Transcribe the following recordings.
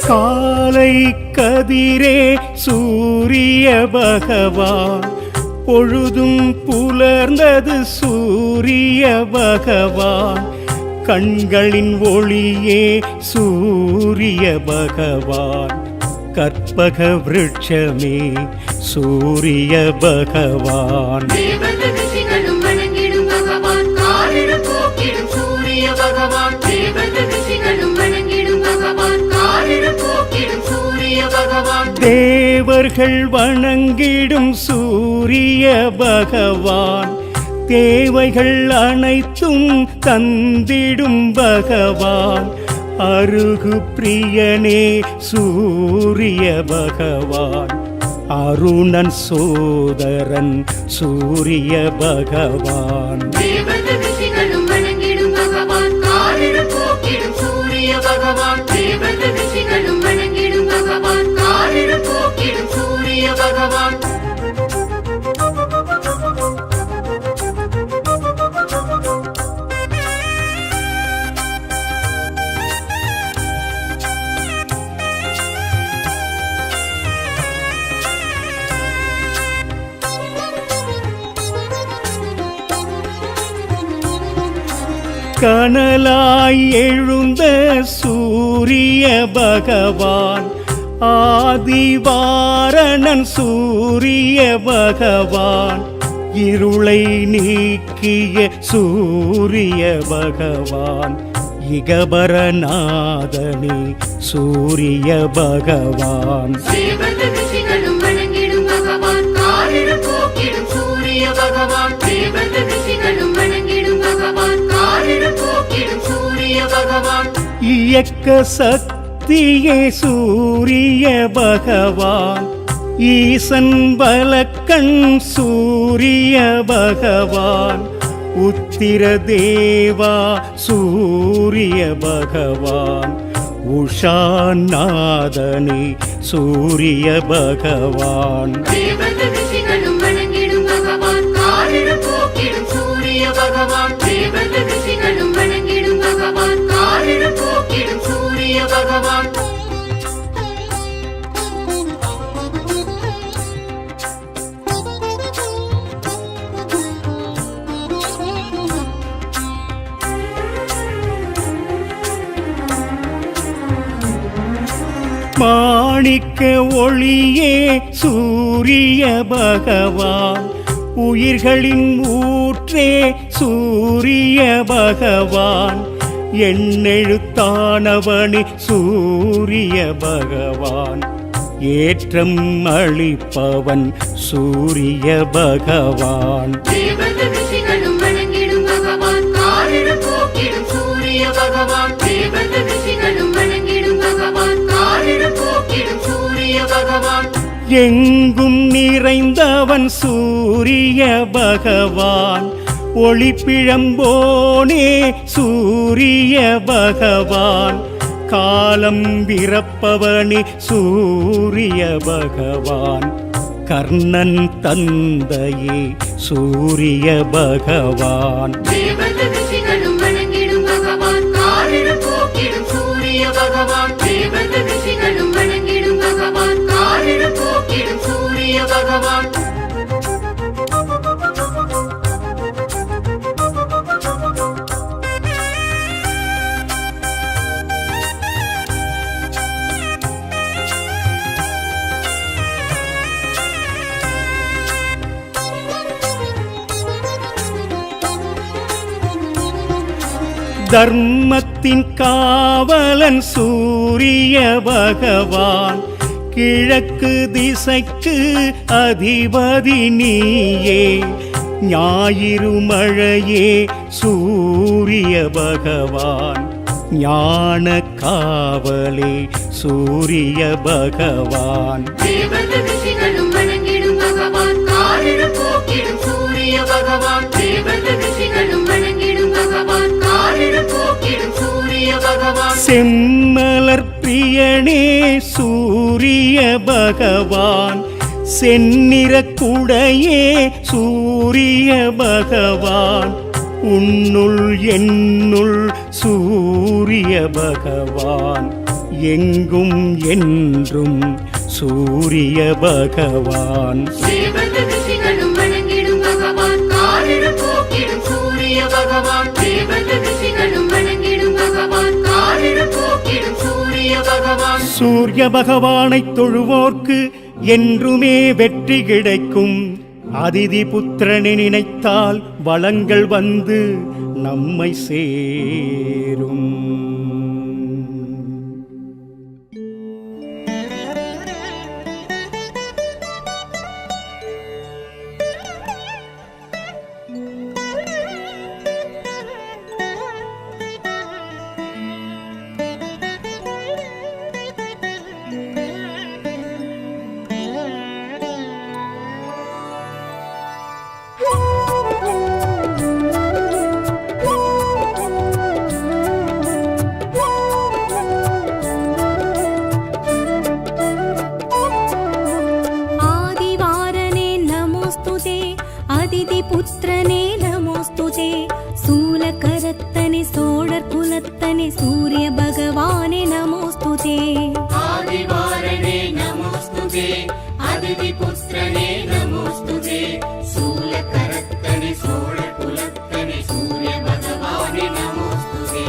காலை கதிரே சூரிய பகவான், பொழுதும் புலர்ந்தது சூரிய பகவான், கண்களின் ஒளியே சூரிய பகவான், கற்பக விருட்சமே சூரிய பகவான். தேவர்கள் வணங்கிடும் சூரிய பகவான், தேவைகள் அனைத்தும் தந்திடும் பகவான், அருகு பிரியனே சூரிய பகவான், அருணன் சோதரன் சூரிய பகவான். கனலாய் எழுந்த சூரிய பகவான், ஆதிவாரணன் சூரிய பகவான், இருளை நீக்கிய சூரிய பகவான், இகபரநாதனே சூரிய பகவான். இயக்க சக்தியே சூரிய பகவான், ஈசன் பலக்கண் சூரிய பகவான், உத்திர தேவா சூரிய பகவான், உஷாநாதனே சூரிய பகவான். மாணிக்க ஒளியே சூரிய பகவான், உயிர்களின் ஊற்றே சூரிய பகவான், எண்ணெழுத்தானவனே சூரிய பகவான், ஏற்றம் அளிப்பவன் சூரிய பகவான். எங்கும் நிறைந்தவன் சூரிய பகவான், ஒளிப்பிழம்போனே சூரிய பகவான், காலம் பிறப்பவனே சூரிய பகவான், கர்ணன் தந்தையே சூரிய பகவான். தர்மத்தின் காவலன் சூரிய பகவான், கிழக்கு திசைக்கு அதிபதி நீயே, ஞாயிறு மழையே சூரிய பகவான், ஞான காவலே சூரிய பகவான். செம்மலர் பிரியனே சூரிய பகவான், செந்நிற குடையே சூரிய பகவான், உன்னுள் என்னுள் சூரிய பகவான், எங்கும் என்றும் சூரிய பகவான். தேவர்கள் ரிஷிகளும் வணங்கிடும் பகவான், காரிருள் போக்கிடும் சூரிய பகவான். தேவர்கள் ரிஷிகளும் வணங்கிடும் பகவான், காரிருள் போக்கிடும் சூரிய பகவான். சூரிய பகவானை தொழுவோர்க்கு என்றுமே வெற்றி கிடைக்கும். அதிதி புத்திரனை நினைத்தால் வளங்கள் வந்து நம்மை சேரும். புத்திரனே நமோஸ்துதே, சூலகரத்தனே சோழர் குலத்தனே சூரிய பகவானே நமோஸ்துதே. ஆதிவாரனே நமோஸ்துதே, அதிதி புத்திரனே நமோஸ்துதே, சூலகரத்தனே சோழர் குலத்தனே சூரிய பகவானே நமோஸ்துதே.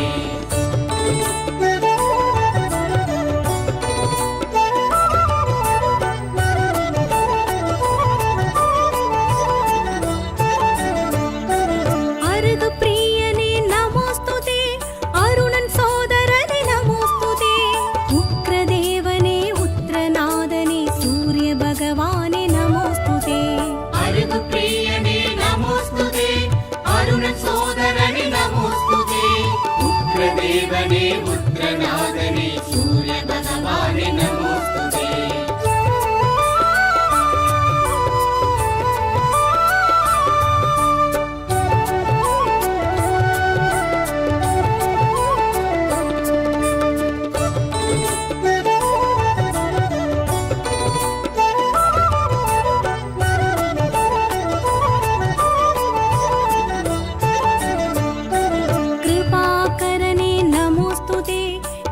தேவனே உத்ரநாதனே சூரிய பகவானே நமோஸ்துதே.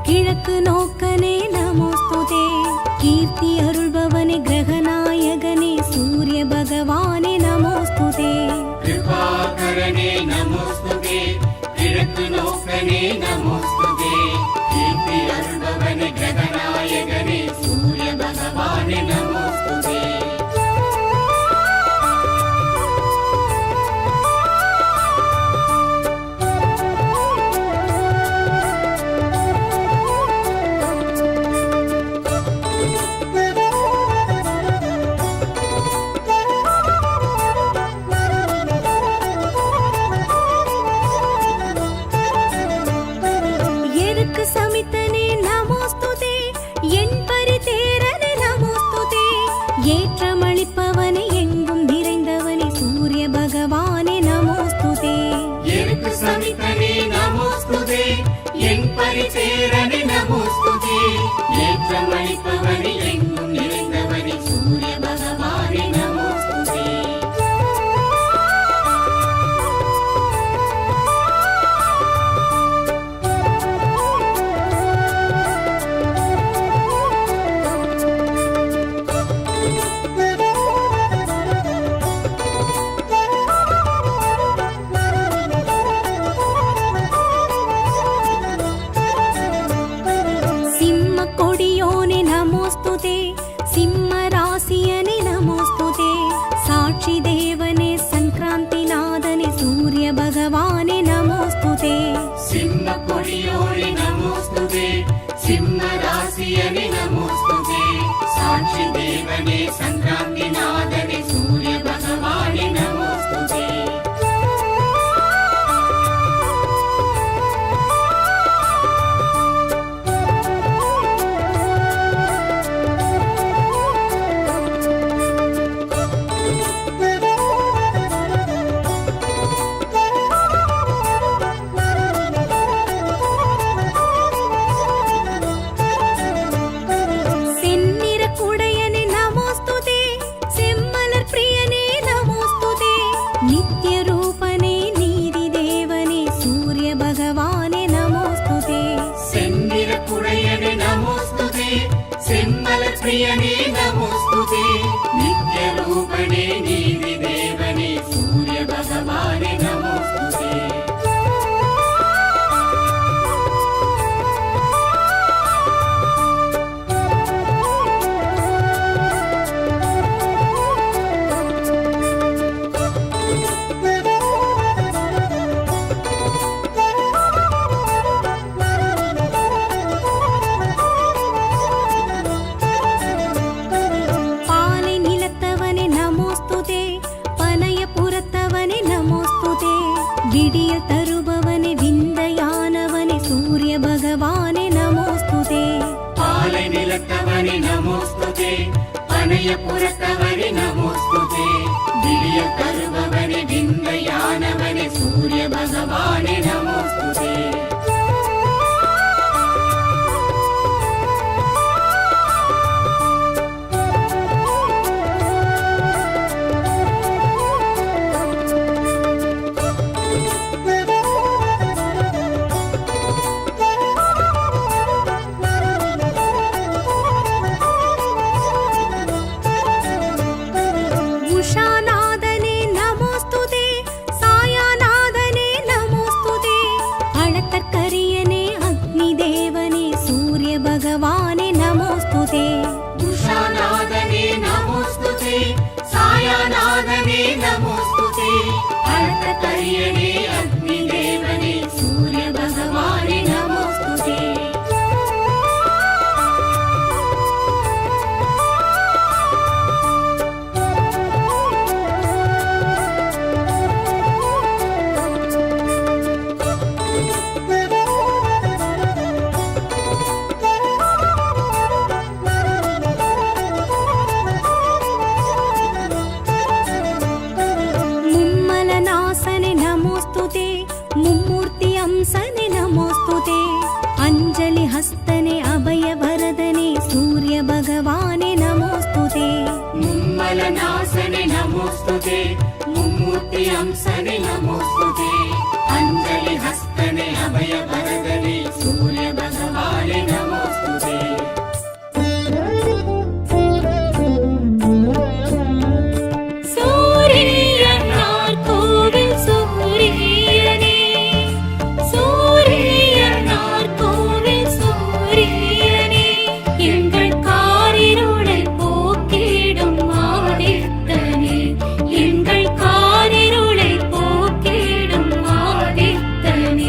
கிழக்கு நோக்கனே நமோஸ்துதே, கீர்த்தி அருள்பவனே கிரகநாயகனே சூரிய பகவானே நமோஸ்துதே. கிருபாகரனே நமோஸ்துதே, கிழக்கு நோக்கனே நமோஸ்துதே, கீர்த்தி அருள்பவனே கிரகநாயகனே சூரிய பகவானே நமோஸ்துதே. சமித்தனே நமோஸ்துதே, என் பரிதேரனே நமோஸ்துதே, ஏற்றமளிப்பவனே எங்கும் நிறைந்தவனே சூரிய பகவானே நமோஸ்துதே. எனக்கு சமித்தனே நமோஸ்துதே, என் பரிதேரனே நமோஸ்துதே, ஏற்றமளிப்பவனே எங்கும் நிறைந்தவனே சூரிய பகவானே நமோஸ்துதே. கொடியோனே நமோஸ்துதே, சிம்ம ராசியனே நமோஸ்துதே, சாட்சி தேவனே சங்கராந்தி நாதனே சூரிய பகவானே நமோஸ்துதே. சிம்ம கொடியோனே நமோஸ்துதே, சிம்ம ராசியனே நமோஸ்துதே, சாட்சி தேவனே சங்கராந்தி நாதனே சூரிய பகவானே நமோஸ்துதே. நமோஸ்துதே. செந்திர குடையனே நமோஸ்துதே, प्रियने नमोस्तुते नित्यरूपणे नीतिदेवने सूर्यभगवाने नमोस्तुते பாலை நிலத்தவனே நமோஸ்துதே பனயபுரத்தவனே நமோஸ்துதே விடியல் தருபவனே விந்தையானவனே சூரிய பகவானே நமோஸ்துதே பாலை நிலத்தவனே நமோஸ்துதே பனயபுரத்தவனே நமோஸ்துதே விடிய தருபவனே விந்தையானவனே சூரிய பகவானே நமோஸ்துதே உஷாநாதனே நமோஸ்துதே சாயாநாதனே நமோஸ்துதே அளத்தற்கரியனே அக்னி தேவனே சூரிய பகவானே நமோஸ்துதே உஷாநாதனே நமோஸ்துதே சாயாநாதனே நமோஸ்துதே அர்த்தகரியனே அக்னி தேவனே சூரிய பகவானே நமோஸ்துதே மும்மலநாசனே நமோஸ்துதே மும்மூர்த்தி அம்சனே நமோஸ்துதே அஞ்சலி ஹஸ்தனே அபய வரதனே சூரிய பகவானே நமோஸ்துதே மும்மலநாசனே நமோஸ்துதே மும்மூர்த்தி அம்சனே நமோஸ்துதே அஞ்சலி ஹஸ்தனே அபய வரதனே சூரிய பகவானே நமோஸ்துதே சூரியனார் கோவில் சூரியனே சூரியனார் கோவில் சூரியனே எங்கள் காரிருளை போக்கிடும் ஆதித்தனே எங்கள் காரிருளை போக்கிடும் ஆதித்தனே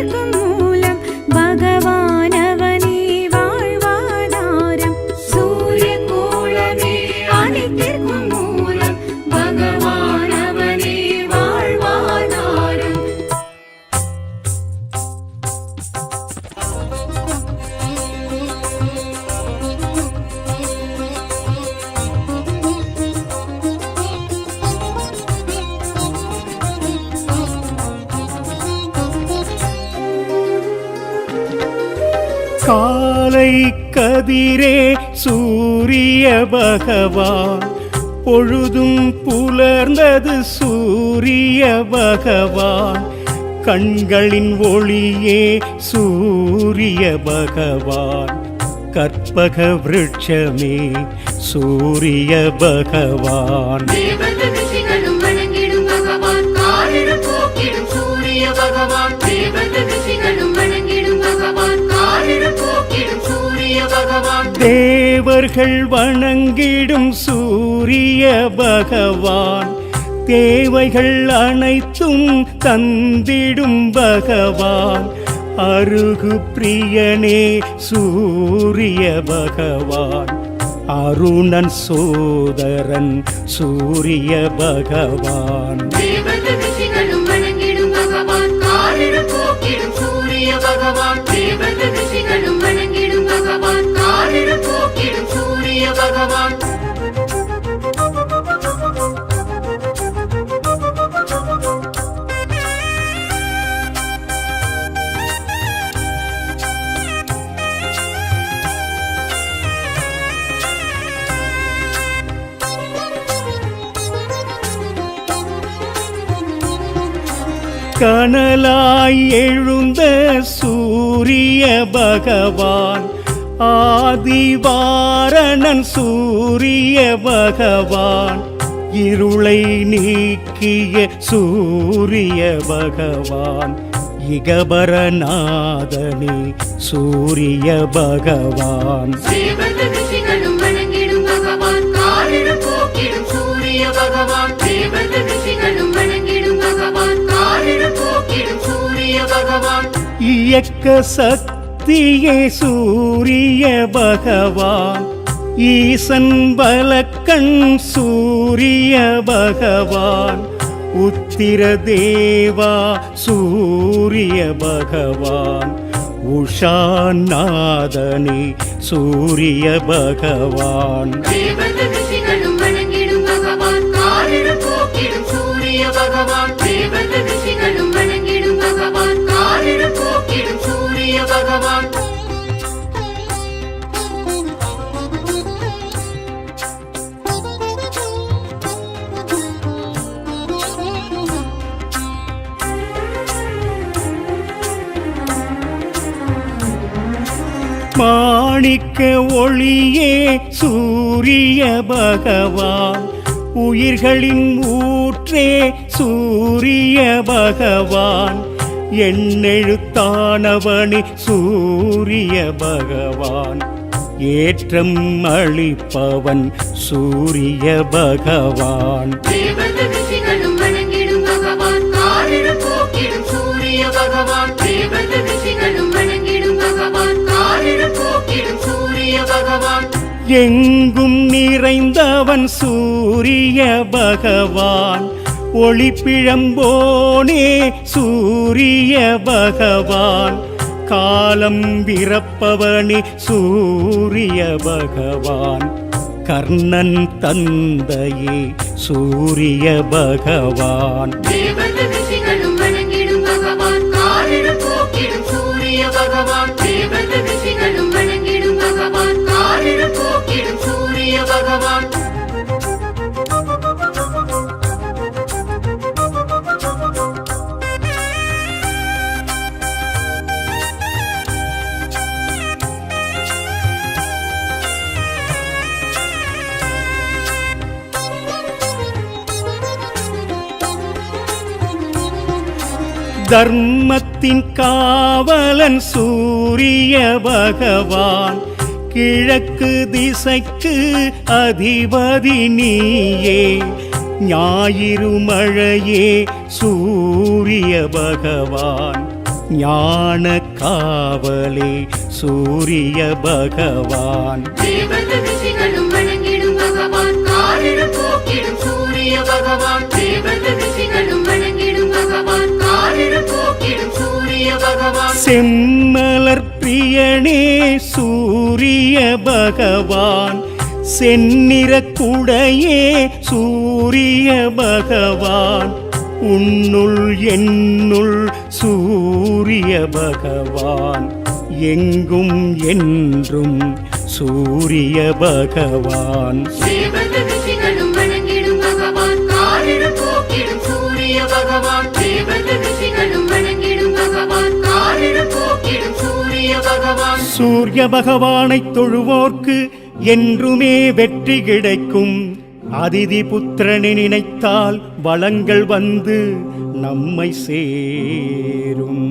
அனைத்திற்கும் மூலம் பகவானவனே வாழ்வாதாரம். சூரிய கோலமே அனைத்திற்கும் மூலம் பகவானவனே வாழ்வாதாரம். காலை கதிரே சூரிய பகவான், பொழுதும் புலர்ந்தது சூரிய பகவான். கண்களின் ஒளியே சூரிய பகவான், கற்பக விருட்சமே சூரிய பகவான். தேவர்கள் ரிஷிகளும் வணங்கிடும் பகவான், காரிருள் போக்கிடும் சூரிய பகவான். தேவர்கள் ரிஷிகளும் வணங்கிடும் பகவான், காரிருள் போக்கிடும் சூரிய பகவான். தேவர்கள் வணங்கிடும் சூரிய பகவான், தேவைகள் அனைத்தும் தந்திடும் பகவான். அருகு பிரியனே சூரிய பகவான், அருணன் சோதரன் சூரிய பகவான். தேவர்கள் ரிஷிகளும் வணங்கிடும் பகவான், காரிருள் போக்கிடும் சூரிய பகவான். தேவர்கள் ரிஷிகளும் வணங்கிடும் பகவான், காரிருள் போக்கிடும் சூரிய பகவான். கனலாய் எழுந்த சூரிய பகவான், ஆதிவாரணன் சூரிய பகவான். இருளை நீக்கிய சூரிய பகவான், இகபரநாதனே சூரிய பகவான். தேவர்கள் ரிஷிகளும் வணங்கிடும் பகவான், காரிருள் போக்கிடும் சூரிய பகவான். தேவர்கள் ரிஷிகளும் வணங்கிடும் பகவான், காரிருள் போக்கிடும் சூரிய பகவான். இயக்க சக்தியே சூரிய பகவான், ஈசன் பலக்கண் சூரிய பகவான். உத்திர தேவா சூரிய பகவான், உஷாநாதனே சூரிய பகவான். தேவர்கள் ரிஷிகளும் வணங்கிடும் பகவான், காரிருள் போக்கிடும் சூரிய பகவான். தேவர்கள் ரிஷிகளும் வணங்கிடும் பகவான், காரிருள் போக்கிடும் சூரிய பகவான். மாணிக்க ஒளியே சூரிய பகவான், உயிர்களின் ஊற்றே சூரிய பகவான். எண்ணெழுத்தானவனே சூரிய பகவான், ஏற்றம் அளிப்பவன் சூரிய பகவான். தேவர்கள் ரிஷிகளும் வணங்கிடும் பகவான், காரிருள் போக்கிடும் சூரிய பகவான். தேவர்கள் ரிஷிகளும் வணங்கிடும் பகவான், காரிருள் போக்கிடும் சூரிய பகவான். எங்கும் நிறைந்தவன் சூரிய பகவான், ஒளிப்பிழம்போனே சூரிய பகவான். காலம் பிறப்பவனே சூரிய பகவான், கர்ணன் தந்தையே சூரிய பகவான். தேவர்கள் ரிஷிகளும் வணங்கிடும் பகவான், காரிருள் போக்கிடும் சூரிய பகவான். தேவர்கள் ரிஷிகளும் வணங்கிடும் பகவான், காரிருள் போக்கிடும் சூரிய பகவான். தர்மத்தின் காவலன் சூரிய பகவான், கிழக்கு திசைக்கு அதிபதி நீயே. ஞாயிறு மழையே சூரிய பகவான், ஞான காவலே சூரிய பகவான் தேவர்கள் ரிஷிகளும் வணங்கிடும் பகவான் காரிருள் போக்கிடும் சூரிய பகவான் தேவர்கள் ரிஷிகளும் வணங்கிடும் பகவான் காரிருள் போக்கிடும் சூரிய பகவான் செம்மலர் பிரியனே சூரிய பகவான் செந்நிற குடையே சூரிய பகவான் உன்னுள் என்னுள் சூரிய பகவான் எங்கும் என்றும் சூரிய பகவான் தேவர்கள் ரிஷிகளும் வணங்கிடும் பகவான் காரிருள் போக்கிடும் சூரிய பகவான் தேவர்கள் ரிஷிகளும் வணங்கிடும் பகவான் காரிருள் போக்கிடும் சூரிய பகவான் சூரிய பகவானை தொழுவோர்க்கு என்றுமே வெற்றி கிடைக்கும் அதிதி புத்திரனை நினைத்தால் வளங்கள் வந்து நம்மை சேரும்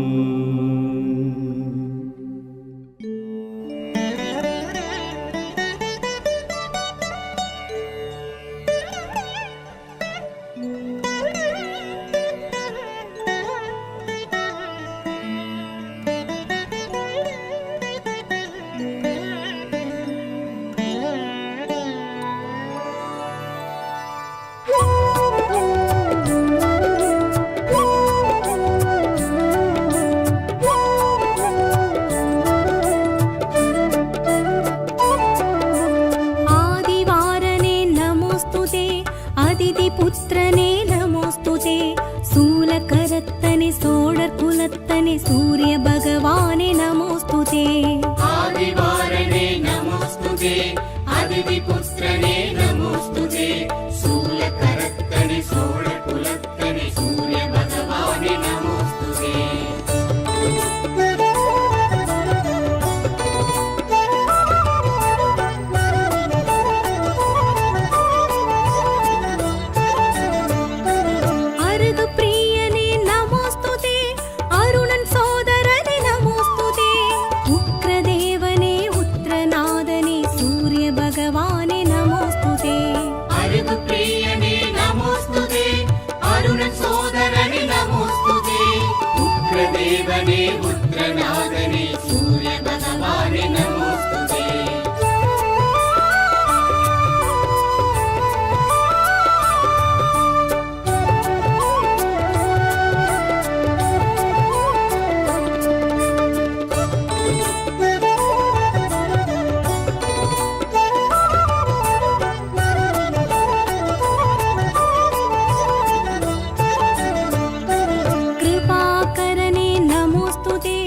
आदिवारने नमोस्तुते अदितिपुत्रने नमोस्तुते शूलकरत्तने सोडर्कुलत्तने सूर्य भगवाने नमोस्तुते आदिवारणे नमोस्तुते अदितिपुत्रने नमोस्तुते शूलकरत्तने सोडकुलत्तने सूर्य भगवाने नमोस्तुते अरुग प्रियने नमोस्तुते अरुणन् सोदरने नमोस्तुते उग्रदेवने उत्रनादने सूर्य भगवाने नमोस्तुते अरुगप्रियने नमोस्तुते अरुण सोदरने नमोस्तुते उग्रदेवने उग्रनादने सूर्य भगवाने नमोस्तुते कृपाकरने नमोस्तुते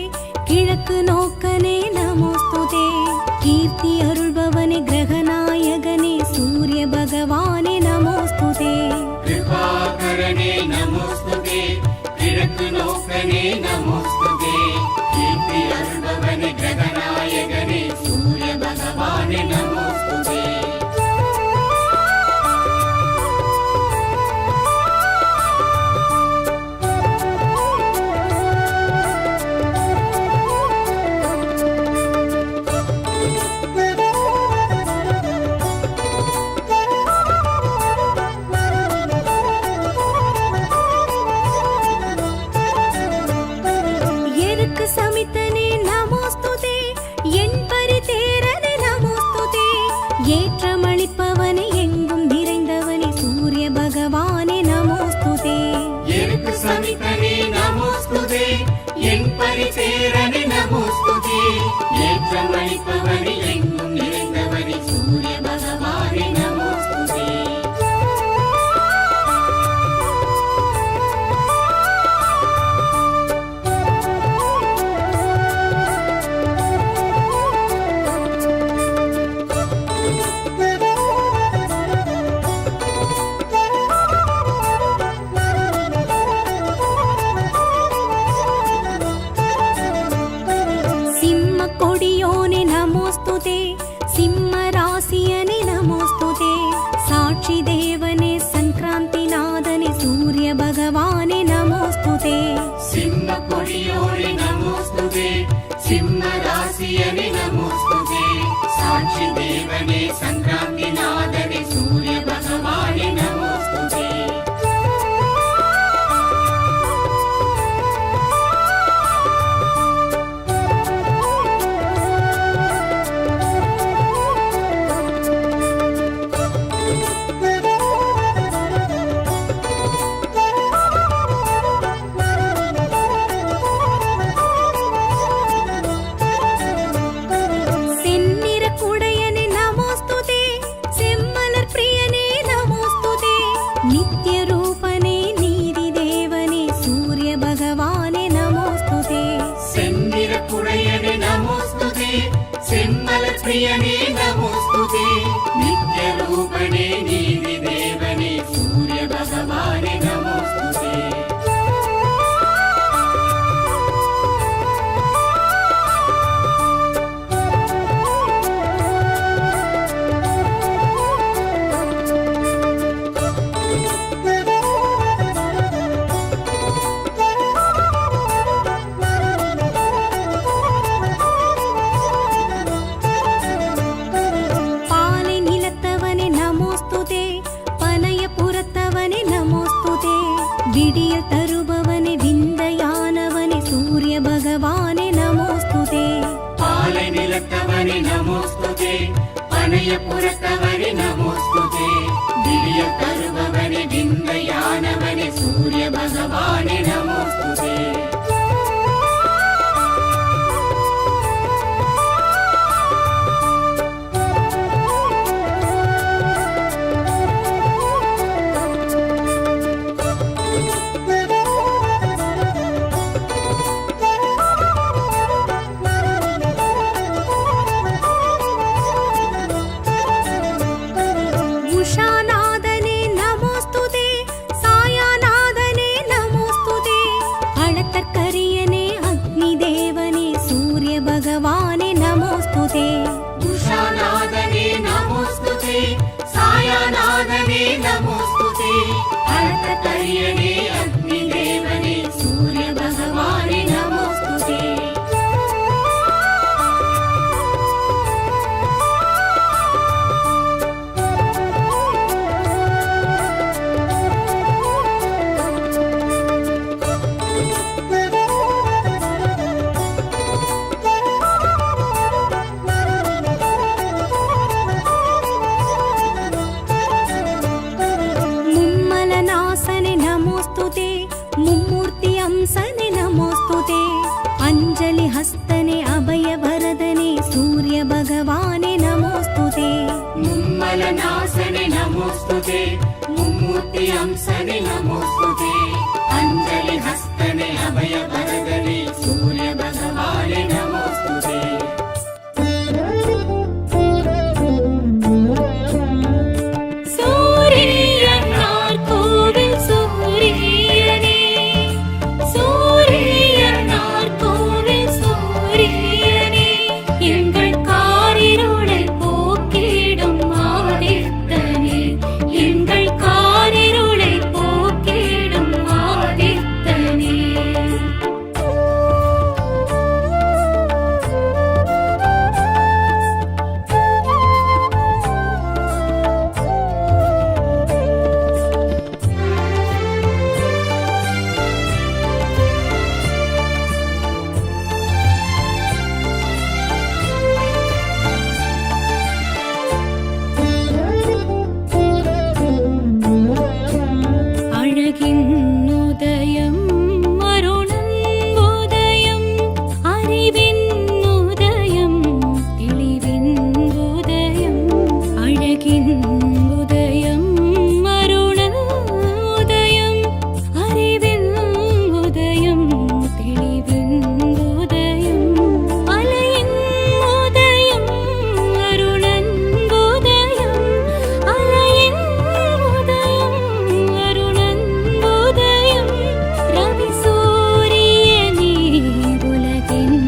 किழக்கு நோக்கனே நமோஸ்துதே கீர்த்தி அருள்பவனே கிரகநாயகனே சூரிய பகவானே நமோஸ்துதே कृपाकरने नमोस्तुते किഴக்கு नोकने नमोस्तुते कीर्ति अरुणवने गगनायकने सूर्य भगवाने नमोस्तुते எருக்கு சமித்தனே நமோஸ்துதே என் பரிதேரனே நமோஸ்துதே ஏற்றமளிப்பவனே எங்கும் நிறைந்தவனே சூரிய பகவானே நமோஸ்துதே எருக்கு சமித்தனே நமோஸ்துதே என் பரிசேரனே நமோஸ்துதே ஏற்றமளிப்பவனே எங்கும் நிறைந்தவனே சூரிய பகவானே நமோஸ்துதே செந்நிற குடையனே நமோஸ்துதே செம்மலர் பிரியனே நமோஸ்துதே நித்ய ரூபனே நீதி தேவனே சூரிய பகவானே நமோஸ்துதே பாலை நிலத்தவனே நமோஸ்துதே பனயபுரத்தவனே நமோஸ்துதே விடியல் தருபவனே விந்தையானவனே சூரிய பகவானே நமோஸ்துதே பாலை நிலத்தவனே நமோஸ்துதே பனயபுரத்தவனே நமோஸ்துதே விடிய தருபவனே விந்தையானவனே சூரிய பகவானே நமோஸ்துதே உஷாநாதனே நமோஸ்துதே சாயாநாதனே நமோஸ்துதே அளத்தற்கரியனே அக்னி தேவனே சூரிய பகவானே நமோஸ்துதே உஷாநாதனே நமோஸ்துதே சாயாநாதனே நமோஸ்துதே அர்த்தகரியனே அக்னி தேவனே சூரிய பகவானே நமோஸ்துதே மும்மலநாசனே நமோஸ்துதே மும்மூர்த்தி அம்சனே நமோஸ்துதே அஞ்சலி ஹஸ்தனே அபயவரதனே சூரிய பகவானே நமோஸ்துதே மும்மலநாசனே நமோஸ்துதே மும்மூர்த்தி அம்சனே நமோஸ்துதே அஞ்சலி ஹஸ்தனே அபய வரதனே சூரிய பகவானே நமோஸ்துதே சூரியனார் கோவில் சூரியனே சூரியனார் கோவில் சூரியனே எங்கள் காரிருளை போக்கிடும் ஆதித்தனே எங்கள் காரிருளை போக்கிடும் ஆதித்தனே அழகின் உதயம் அருணன் உதயம் அறிவின் உதயம் தெளிவின் உதயம் அழகின் உதயம் அருணன் உதயம் அறிவின் உதயம் தெளிவின் உதயம் அலையின் உதயம் அருணன் உதயம் அலையின் உதயம் அருணன் உதயம் ரவி சூரியனே உலகின்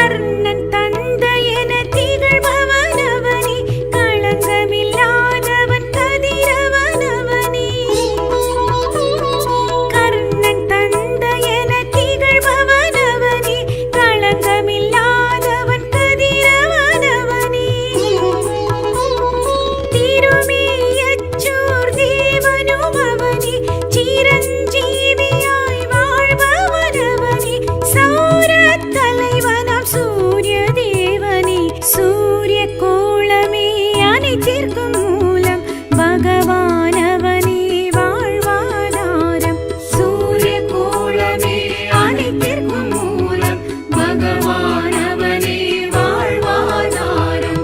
கர்ணன் தந்தையென திகழ்பவனவனே, களங்கமில்லாதவன் கதிரவனவனே. கர்ணன் தந்தையென திகழ்பவனவனே, களங்கமில்லாதவன் கதிரவனவனே. திருமேயச்சோர் தேவனுமவனே, சிரஞ்சீவியாய் வாழ்பவனவனே. சௌரத் தலைவனாம் சூரிய தேவனே, சூரிய கோளமே அனைத்திற்கும் மூலம் பகவானவனே வாழ்வாதாரம். சூரிய கோளமே அனைத்திற்கும் மூலம் பகவானவனே வாழ்வாதாரம்.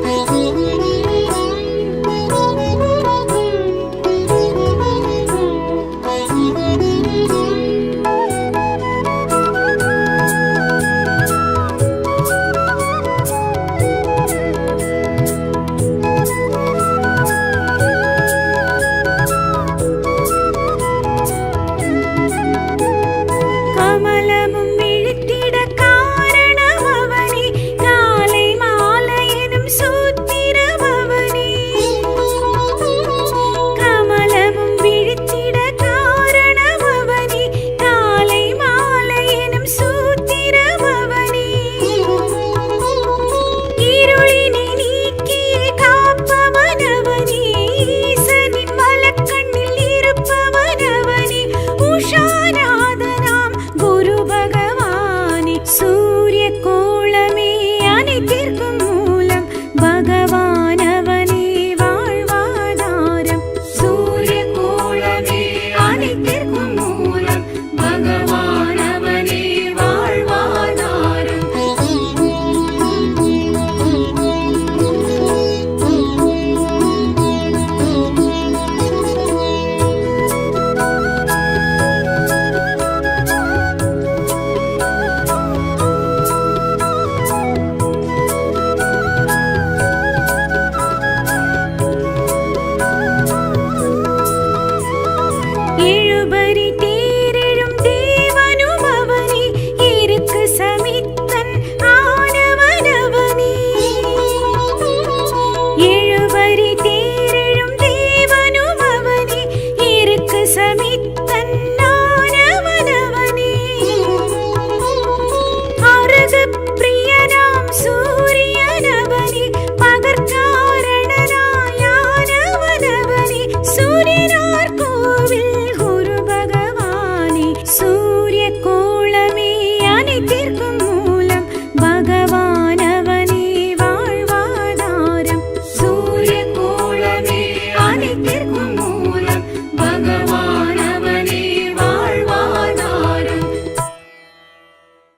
கமலமும் விழித்திட காரணமவனே, காலை மாலையெனும் சூத்திரமவனே. கமலமும் விழித்திட காரணமவனே, காலை மாலையெனும் சூத்திரமவனே. இருளினை நீக்கியே காப்பவனவனே, ஈசனின் வலக்கண்ணில் இருப்பவனவனே. உஷாநாதனாம் குரு பகவானே, சூரிய கோளமே அனைத்திற்கும் மூலம் பகவானவனே வாழ்வாதாரம். சூரிய கோளமே அனைத்திற்கும் மூலம் பகவானவனே வாழ்வாதாரம். எழுபரி தேரெழும் தேவனுமவனே, இருக்கு சமித்தன் ஆனவனவனே. எழுபரி தேரெழும் தேவனுமவனே, இருக்கு சமித்தன் ஆனவனவனே. அருகு பிரியனாம் சூரியனவனே, பகற்காரணனாயானவனவனே. சூரியனார் கோவில் குரு பகவானே, சூரிய கோளமே அனைத்திற்கும்